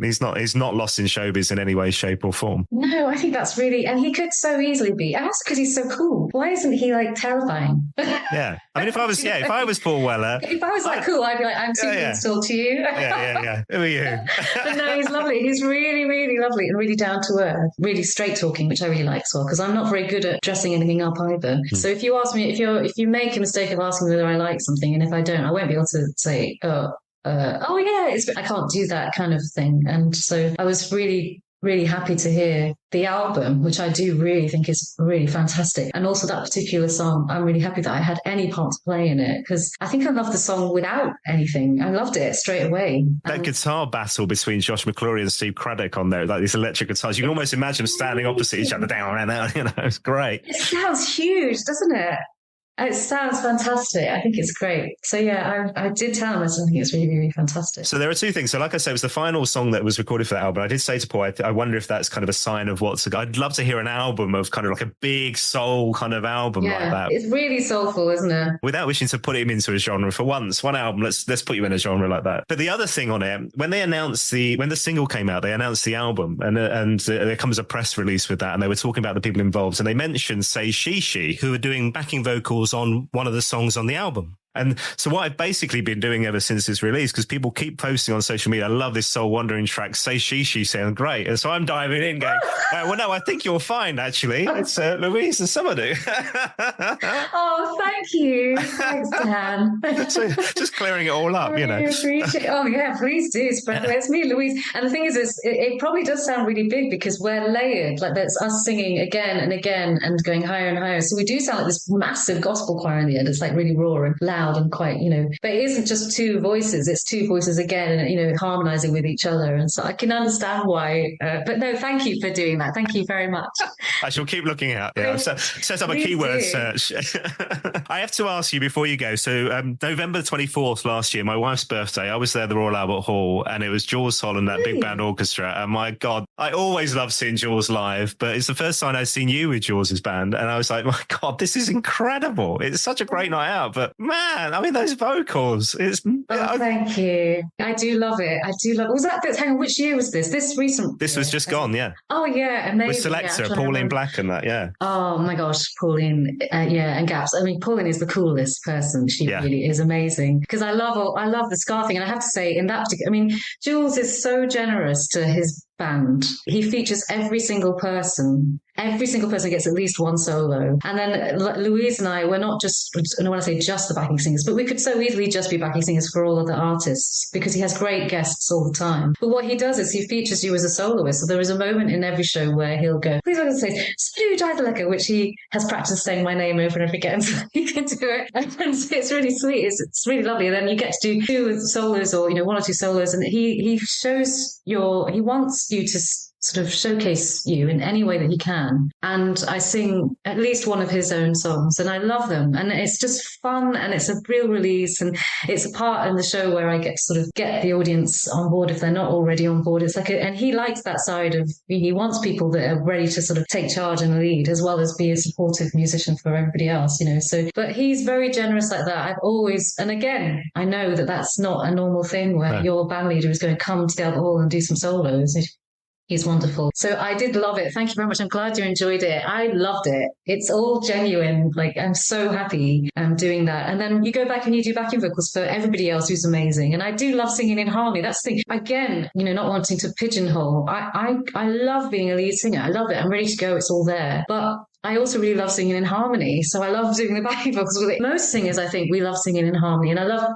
he's not lost in showbiz in any way, shape or form. No, I think that's really, and he could so easily be. And also because he's so cool. Why isn't he like terrifying? Yeah. I mean, if I was Paul Weller. If I was that cool, I'd be like, I'm too installed to you. Yeah. Who are you? But no, he's lovely. He's really, really lovely and really down to earth, really straight talking, which I really like as well, because I'm not very good at dressing anything up either. So if you ask me, if you make a mistake of asking whether I like something, and if I don't, I won't be able to say, I can't do that kind of thing. And so I was really, really happy to hear the album, which I do really think is really fantastic. And also that particular song, I'm really happy that I had any part to play in it, because I think I loved the song without anything. I loved it straight away. That guitar battle between Josh McClory and Steve Craddock on there, like these electric guitars, you can almost imagine them standing opposite each other down and out, it's great. It sounds huge, doesn't it? It sounds fantastic. I think it's great. So yeah, I did tell him I think it's really, really fantastic. So there are 2 things. So like I said, it was the final song that was recorded for that album. I did say to Paul, I wonder if that's kind of a sign of I'd love to hear an album of kind of like a big soul kind of album like that. It's really soulful, isn't it? Without wishing to put him into a genre for once, one album, let's put you in a genre like that. But the other thing on it, when the single came out, they announced the album and there comes a press release with that, and they were talking about the people involved, and they mentioned Say She, who are doing backing vocals on one of the songs on the album. And so what I've basically been doing ever since it's released, because people keep posting on social media, I love this Soul Wandering track, Say She sounds great. And so I'm diving in going, well, no, I think you'll find, actually, it's Louise and Sumudu. Oh, thank you. Thanks, Dan. So just clearing it all up, Oh, yeah, please do. It's me, Louise. And the thing is, it probably does sound really big because we're layered. Like that's us singing again and again and going higher and higher. So we do sound like this massive gospel choir in the end. It's like really raw and loud and quite, but it isn't just 2 voices, it's 2 voices again and, harmonizing with each other. And so I can understand why, but no, thank you for doing that. Thank you very much. I shall keep looking out. Yeah, set up a keyword search. I have to ask you before you go. So November 24th last year, my wife's birthday, I was there at the Royal Albert Hall, and it was Jaws Holland, that big band orchestra. And my God, I always love seeing Jaws live, but it's the first time I'd seen you with Jaws' band. And I was like, my God, this is incredible. It's such a great night out, but man, man. I mean, those vocals. Thank you. I do love it. Was that, hang on, which year was this? This recent? This was just gone, yeah. Oh, yeah, amazing. With Selector, Pauline Black and that, yeah. Oh, my gosh, Pauline, and Gaps. I mean, Pauline is the coolest person. She really is amazing. Because I love the scar thing. And I have to say, in that particular, I mean, Jules is so generous to his band. He features every single person. Every single person gets at least one solo. And then Louise and I, we're not just, and when I say just the backing singers, but we could so easily just be backing singers for all other artists because he has great guests all the time. But what he does is he features you as a soloist. So there is a moment in every show where he'll go, please welcome to the stage, Sumudu Jayatilaka, which he has practiced saying my name over and over again. So he can do it. And it's really sweet. It's really lovely. And then you get to do 2 solos or, one or 2 solos. And he wants you to sort of showcase you in any way that he can. And I sing at least one of his own songs and I love them. And it's just fun and it's a real release. And it's a part in the show where I get to sort of get the audience on board if they're not already on board. It's like, and he likes that side of, he wants people that are ready to sort of take charge and lead as well as be a supportive musician for everybody else, So, but he's very generous like that. I've always, and again, I know that that's not a normal thing where your band leader is going to come to the Albert Hall and do some solos. He's wonderful. So I did love it. Thank you very much. I'm glad you enjoyed it. I loved it. It's all genuine. Like, I'm so happy doing that. And then you go back and you do backing vocals for everybody else who's amazing. And I do love singing in harmony. That's the thing. Again, not wanting to pigeonhole. I love being a lead singer. I love it. I'm ready to go. It's all there. But I also really love singing in harmony. So I love doing the backing vocals with it. Most singers, I think, we love singing in harmony. And I love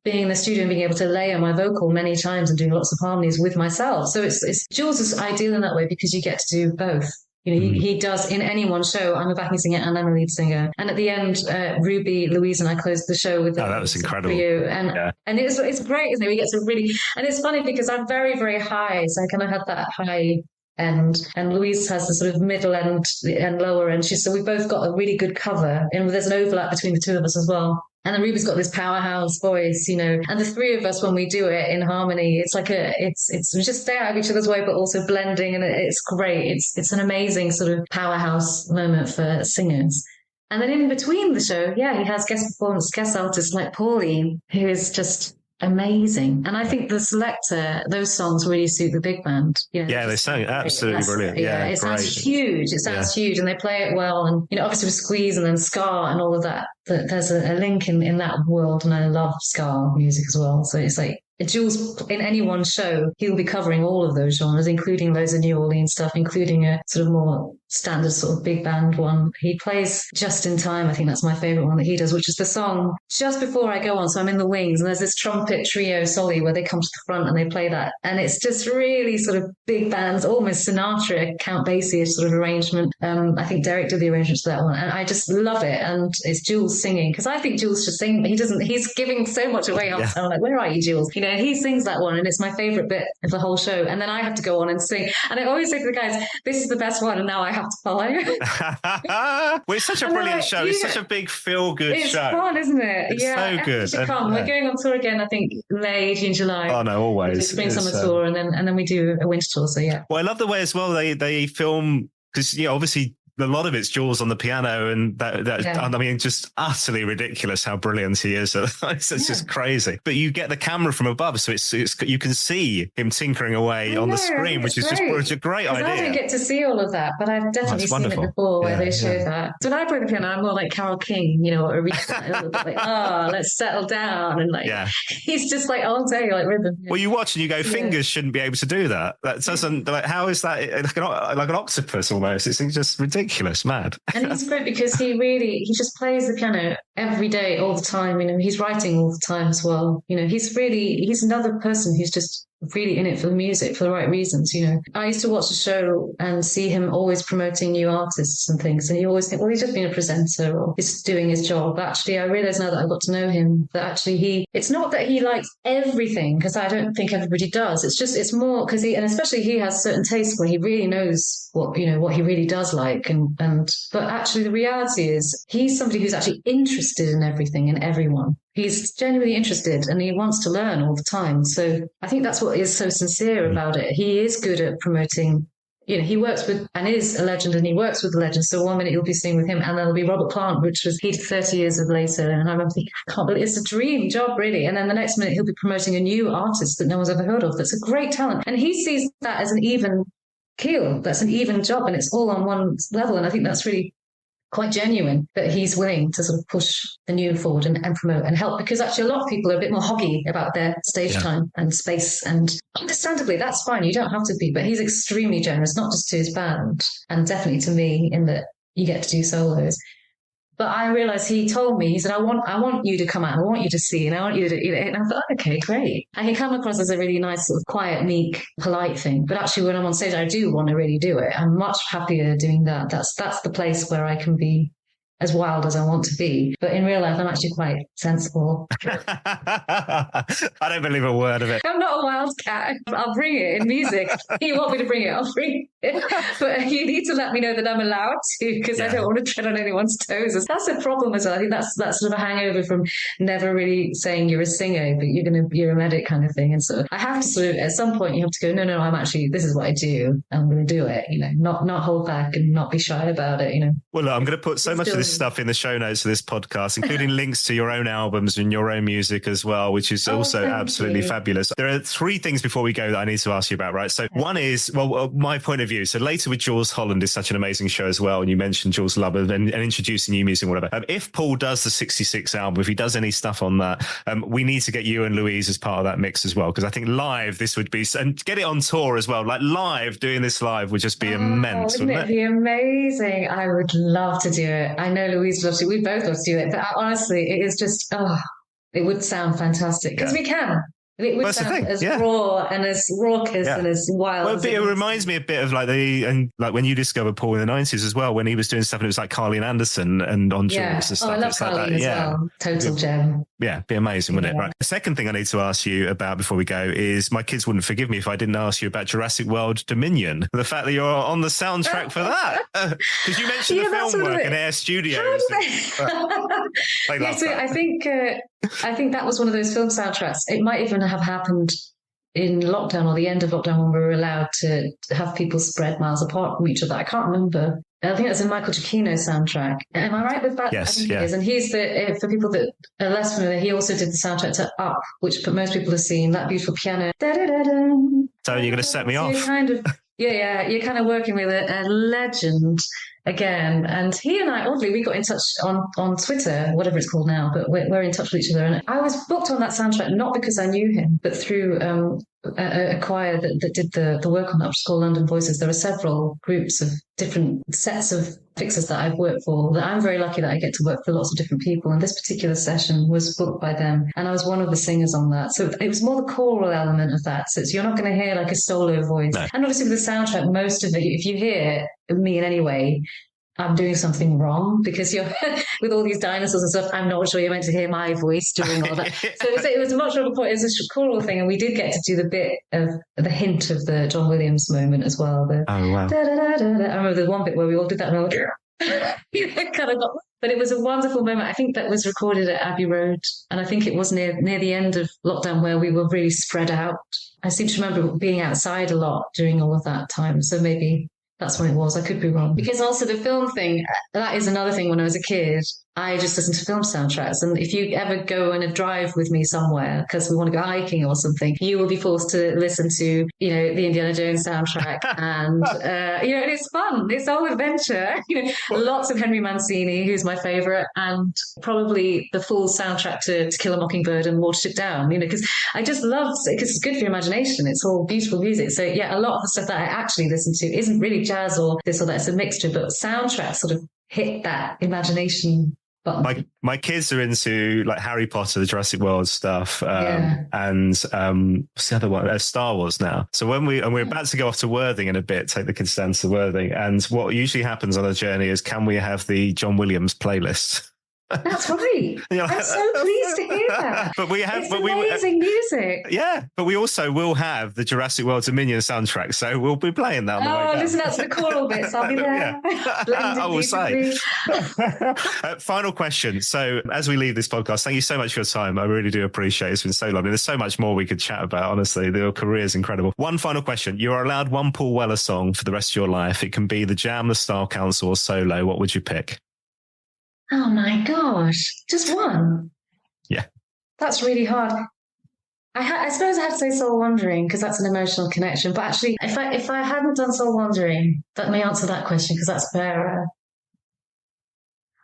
being in the studio and being able to layer my vocal many times and doing lots of harmonies with myself. So it's Jules is ideal in that way because you get to do both. He does in any one show. I'm a backing singer and I'm a lead singer. And at the end, Ruby, Louise and I closed the show with that was incredible. For you. And it's great, isn't it? We get to really, and it's funny because I'm very, very high. So I kind of had that high end and Louise has the sort of middle end and lower end. So we both got a really good cover and there's an overlap between the 2 of us as well. And then Ruby's got this powerhouse voice, and the 3 of us, when we do it in harmony, it's like we just stay out of each other's way, but also blending. And it's great. It's an amazing sort of powerhouse moment for singers. And then in between the show, he has guest artists like Pauline, who is just amazing. And I think the Selector, those songs really suit the big band. They sound absolutely brilliant. It sounds huge. It sounds huge and they play it well. And, obviously with Squeeze and then ska and all of that, there's a link in that world. And I love ska music as well. So it's like, Jules, in any one show, he'll be covering all of those genres, including loads of New Orleans stuff, including a sort of more standard sort of big band one. He plays Just in Time. I think that's my favorite one that he does, which is the song just before I go on. So I'm in the wings and there's this trumpet trio soli where they come to the front and they play that. And it's just really sort of big bands, almost Sinatra, Count Basie sort of arrangement. I think Derek did the arrangements for that one. And I just love it. And it's Jules singing because I think Jules should sing, but he's giving so much away. I'm like, where are you, Jules? He sings that one and it's my favorite bit of the whole show. And then I have to go on and sing. And I always say to the guys, this is the best one. And now I have to follow. Well, it's such a brilliant show. It's such a big feel-good show. It's fun, isn't it? It's so good. We're going on tour again, I think, May, June, July. Oh, no, always. Spring, summer tour. And then we do a winter tour. So, yeah. Well, I love the way as well they film, because, obviously, a lot of it's Jules on the piano and I mean, just utterly ridiculous how brilliant he is. It's just crazy. But you get the camera from above, so it's you can see him tinkering away on the screen, which is just a great idea. I don't get to see all of that, but I've definitely seen it before where they show that. So when I play the piano, I'm more like Carole King, or Aretha, a little bit like, let's settle down. And he's just like all day, like rhythm. Well, you watch and you go, fingers shouldn't be able to do that. That doesn't, how is that like an octopus almost? It's just ridiculous. Mad. And he's great because he just plays the piano every day, all the time. He's writing all the time as well. He's another person who's just really in it for the music for the right reasons. I used to watch the show and see him always promoting new artists and things, and you always think, well, he's just been a presenter or he's doing his job. But actually, I realise now that I've got to know him that actually it's not that he likes everything, because I don't think everybody does. It's more because and especially he has certain tastes where he really knows what he really does like, but actually the reality is he's somebody who's actually interested in everything and everyone. He's genuinely interested and he wants to learn all the time. So I think that's what is so sincere about it. He is good at promoting he works with and is a legend, and he works with the legends. So one minute you'll be singing with him, and then there'll be Robert Plant, which was he did 30 years of later. And I remember thinking, I can't believe it's a dream job, really. And then the next minute he'll be promoting a new artist that no one's ever heard of. That's a great talent, and he sees that as an even keel. That's an even job, and it's all on one level. And I think that's really quite genuine that he's willing to sort of push the new forward and promote and help, because actually a lot of people are a bit more hoggy about their stage time and space, and understandably that's fine, you don't have to be, but he's extremely generous, not just to his band and definitely to me, in that you get to do solos. But I realized he told me, he said, I want you to come out, I want you to see, and I want you to, and I thought, okay, great. And he came across as a really nice, sort of quiet, meek, polite thing. But actually, when I'm on stage, I do want to really do it. I'm much happier doing that. That's the place where I can be as wild as I want to be. But in real life, I'm actually quite sensible. I don't believe a word of it. I'm not a wild cat. I'll bring it in music. If you want me to bring it, I'll bring it. But you need to let me know that I'm allowed to, because I don't want to tread on anyone's toes. That's a problem as well. I think that's sort of a hangover from never really saying you're a singer, but you're a medic kind of thing. And so I have to sort of, at some point, you have to go, no, I'm actually, this is what I do. And I'm going to do it, not hold back and not be shy about it, Well, look, I'm going to put so much of this stuff in the show notes of this podcast, including links to your own albums and your own music as well, which is also absolutely fabulous. There are three things before we go that I need to ask you about, right? So one is, my point of view. So Later with Jules Holland is such an amazing show as well. And you mentioned Jules Lubbock and introducing new music and whatever. If Paul does the 66 album, if he does any stuff on that, we need to get you and Louise as part of that mix as well. Because I think live, this would be, and get it on tour as well. Like live, doing this live would just be immense. Wouldn't it be amazing? I would love to do it. I know Louise would love to. We both love to do it. But honestly, it is just, it would sound fantastic. Because we can. It would sound as raw and as raucous and as wild. Well, it reminds me a bit of like when you discovered Paul in the 90s as well, when he was doing stuff and it was like Carleen Anderson and on Jules and stuff. I love Carleen as well. Total gem. Yeah, be amazing, wouldn't it? Right. The second thing I need to ask you about before we go is, my kids wouldn't forgive me if I didn't ask you about Jurassic World Dominion. The fact that you're on the soundtrack for that. Because you mentioned the film work and Air Studios. I think that was one of those film soundtracks. It might even have happened in lockdown or the end of lockdown, when we were allowed to have people spread miles apart from each other. I can't remember. I think that's a Michael Giacchino soundtrack. Am I right with that? Yes, I think it is. And he's for people that are less familiar, he also did the soundtrack to Up, which most people have seen, that beautiful piano. So you're going to set me off. You're kind of working with a legend again. And he and I, oddly, we got in touch on Twitter, whatever it's called now, but we're in touch with each other. And I was booked on that soundtrack, not because I knew him, but through a choir that did the work on that, which is called London Voices. There are several groups of different sets of fixers that I've worked for, that I'm very lucky that I get to work for lots of different people. And this particular session was booked by them. And I was one of the singers on that. So it was more the choral element of that. So you're not going to hear like a solo voice. No. And obviously with the soundtrack, most of it, if you hear me in any way, I'm doing something wrong, because you're with all these dinosaurs and stuff. I'm not sure you're meant to hear my voice doing all that. So it was much of a point. It was a choral thing, and we did get to do the bit of the hint of the John Williams moment as well. Oh wow! I remember the one bit where we all did that, and we were like, kind of got. But it was a wonderful moment. I think that was recorded at Abbey Road, and I think it was near the end of lockdown, where we were really spread out. I seem to remember being outside a lot during all of that time. So maybe that's when it was. I could be wrong. Because also the film thing, that is another thing. When I was a kid, I just listened to film soundtracks. And if you ever go on a drive with me somewhere, because we want to go hiking or something, you will be forced to listen to, the Indiana Jones soundtrack. And, and it's fun. It's all adventure. Lots of Henry Mancini, who's my favorite, and probably the full soundtrack to Kill a Mockingbird and Watership Down, because I just love it, because it's good for your imagination. It's all beautiful music. So yeah, a lot of the stuff that I actually listen to isn't really jazz or this or that. It's a mixture, but soundtracks sort of hit that imagination button. My kids are into like Harry Potter, the Jurassic World stuff, and what's the other one? Star Wars now. So we're about to go off to Worthing in a bit, take the kids down to Worthing, and what usually happens on a journey is, can we have the John Williams playlist? That's right. I'm so pleased to hear that. But we have, it's amazing music. Yeah, but we also will have the Jurassic World Dominion soundtrack, so we'll be playing that on the way down. Listen out to the choral bits. I'll be there. I will say. Final question. So as we leave this podcast, thank you so much for your time. I really do appreciate it. It's been so lovely. There's so much more we could chat about, honestly. Your career is incredible. One final question. You are allowed one Paul Weller song for the rest of your life. It can be the Jam, the Style Council, or solo. What would you pick? Oh my gosh. Just one? Yeah. That's really hard. I suppose I had to say Soul Wandering because that's an emotional connection. But actually, if I hadn't done Soul Wandering, that may answer that question because that's fairer.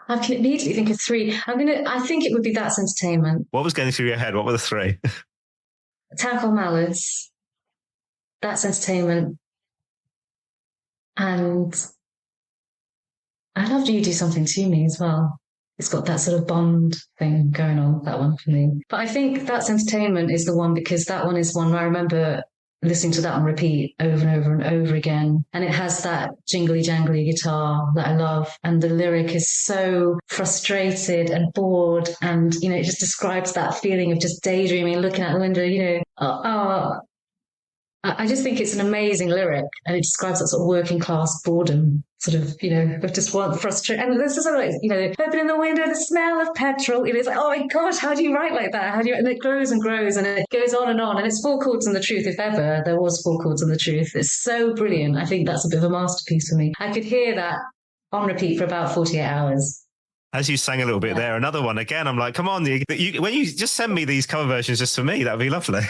I can immediately think of three. I think it would be That's Entertainment. What was going through your head? What were the three? Town Called Malice, That's Entertainment, and I loved You Do Something to Me as well. It's got that sort of Bond thing going on, that one for me. But I think That's Entertainment is the one because that one is one where I remember listening to that on repeat over and over and over again. And it has that jingly jangly guitar that I love. And the lyric is so frustrated and bored. And, it just describes that feeling of just daydreaming, looking out the window, I just think it's an amazing lyric and it describes that sort of working class boredom, sort of, of just want frustrated. And this is like, opening the window, the smell of petrol. It's like, oh my gosh, how do you write like that? And it grows and grows and it goes on. And it's Four Chords and the Truth, if ever there was Four Chords and the Truth. It's so brilliant. I think that's a bit of a masterpiece for me. I could hear that on repeat for about 48 hours. As you sang a little bit there, another one again, I'm like, come on, when you just send me these cover versions just for me, that'd be lovely.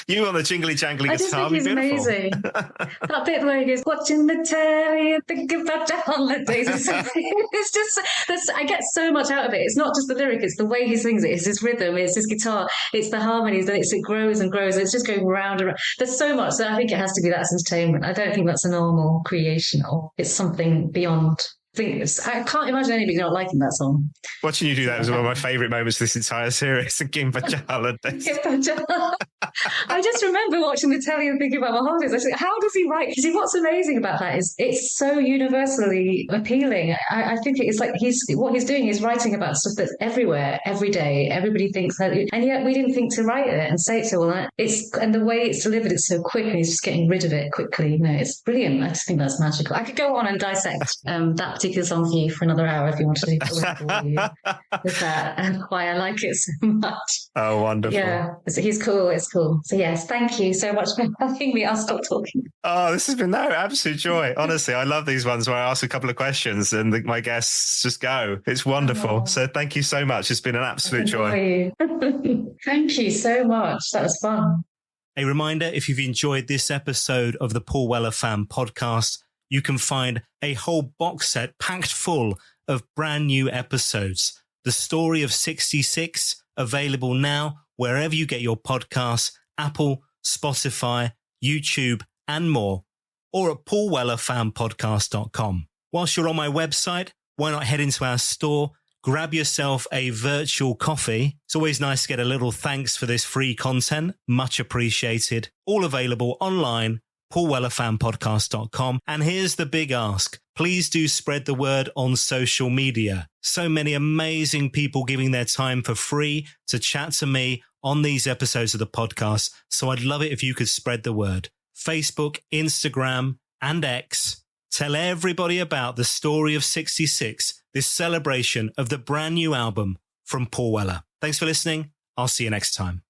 You on the jingly jangly guitar. I just think he's amazing. That bit where he goes, watching the telly and thinking about the holidays. It's just, I get so much out of it. It's not just the lyric, it's the way he sings it. It's his rhythm, it's his guitar, it's the harmonies, and it grows and grows. It's just going round and round. There's so much that I think it has to be That's Entertainment. I don't think that's a normal creation or it's something beyond. I can't imagine anybody not liking that song. Watching you do that was one of my favourite moments of this entire series. Thinking about your holidays. I just remember watching the telly and thinking about my holidays. I said, how does he write? Because what's amazing about that is it's so universally appealing. I think it's like what he's doing is writing about stuff that's everywhere, every day. Everybody thinks that, and yet we didn't think to write it and say it so well. And the way it's delivered, it's so quick, and he's just getting rid of it quickly. It's brilliant. I just think that's magical. I could go on and dissect that particular song for you for another hour if you want to do it with that and why I like it so much. Oh, wonderful. Yeah, he's cool. It's cool. So yes, thank you so much for having me. I'll stop talking. Oh, this has been absolute joy. Honestly, I love these ones where I ask a couple of questions and my guests just go. It's wonderful. So thank you so much. It's been an absolute joy. Thank you so much. That was fun. A reminder, if you've enjoyed this episode of the Paul Weller Fan Podcast, you can find a whole box set packed full of brand new episodes. The Story of 66, available now wherever you get your podcasts, Apple, Spotify, YouTube, and more, or at paulwellerfanpodcast.com. Whilst you're on my website, why not head into our store, grab yourself a virtual coffee. It's always nice to get a little thanks for this free content. Much appreciated. All available online, paulwellerfanpodcast.com. And here's the big ask. Please do spread the word on social media. So many amazing people giving their time for free to chat to me on these episodes of the podcast. So I'd love it if you could spread the word. Facebook, Instagram, and X. Tell everybody about the Story of 66, this celebration of the brand new album from Paul Weller. Thanks for listening. I'll see you next time.